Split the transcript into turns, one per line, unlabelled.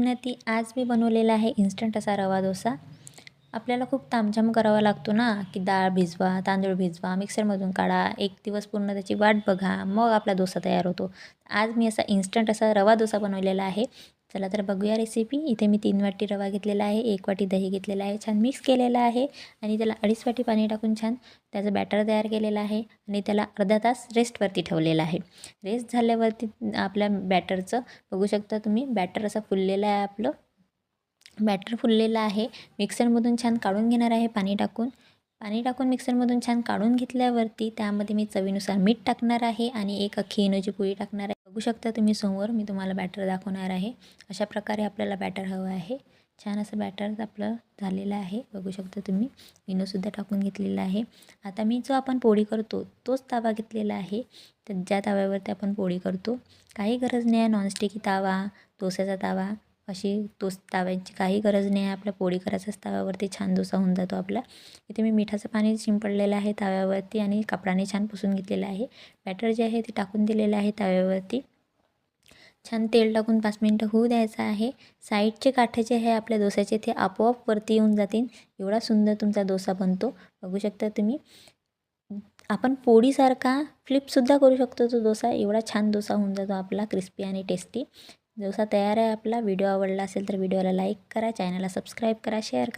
मेहनती आज मी बनवलेला आहे इन्स्टंट असा रवा डोसा। आपल्याला खूप तामझाम करावा लागतो ना, की डाळ भिजवा, तांदूळ भिजवा, मिक्सरमधून काढा, एक दिवस पूर्ण त्याची वाट बघा, मग आपला डोसा तयार होतो। आज मी असा इन्स्टंट असा रवा डोसा बनवलेला आहे। चला तर बघूया रेसिपी। इथे मी 3 वाटी रवा घेतलेला आहे, 1 वाटी दही घेतलेला आहे, छान मिक्स केलेला आहे आणि त्याला 2.5 वाटी पाणी टाकून छान त्याचं बॅटर तयार केलेलं आहे आणि त्याला अर्धा तास रेस्टवरती ठेवलेलं आहे। रेस्ट झाल्यावरती आपल्या बॅटरचं बघू शकता तुम्ही, बॅटर असं फुललेलं आहे आपलं। बॅटर फुललेलं आहे। मिक्सरमधून छान काढून घेणार आहे पाणी टाकून मिक्सरमधून छान काढून घेतल्यावरती त्यामध्ये मी चवीनुसार मीठ टाकणार आहे आणि एक अख्खी इनोची पोळी टाकणार आहे। बघू शकता तुम्ही समोर मी तुम्हाला बॅटर दाखवणार आहे। अशा प्रकारे आपल्याला बॅटर हवं आहे। छान असं बॅटर आपलं झालेलं आहे। बघू शकता तुम्ही इनोसुद्धा टाकून घेतलेला आहे। आता मी जो आपण पोळी करतो तोच तवा घेतलेला आहे। तर ज्या तव्यावरती आपण पोळी करतो, काही गरज नाही आहे नॉनस्टिकी तवा, डोस्याचा तवा अशी तव्यांची काही गरज नाही आहे। आपल्या पोळी करायच्याच तव्यावरती छान डोसा होऊन जातो आपला। इथे मी मिठाचं पाणी शिंपडलेलं आहे तव्यावरती आणि कपड्याने छान पुसून घेतलेलं आहे। बॅटर जे आहे ते टाकून दिलेलं आहे तव्यावरती। छान तेल टाकून 5 मिनिटं होऊ द्यायचं आहे। साईडचे काठे जे आहे आपल्या डोस्याचे ते आपोआप वरती येऊन जातील, एवढा सुंदर तुमचा डोसा बनतो। बघू शकता तुम्ही, आपण पोळीसारखा फ्लिपसुद्धा करू शकतो तो डोसा, एवढा छान डोसा होऊन जातो आपला क्रिस्पी आणि टेस्टी। डोसा तयार आहे आपला। व्हिडिओ आवडला असेल तर व्हिडिओला लाईक करा, चॅनलला सबस्क्राईब करा, शेअर करा।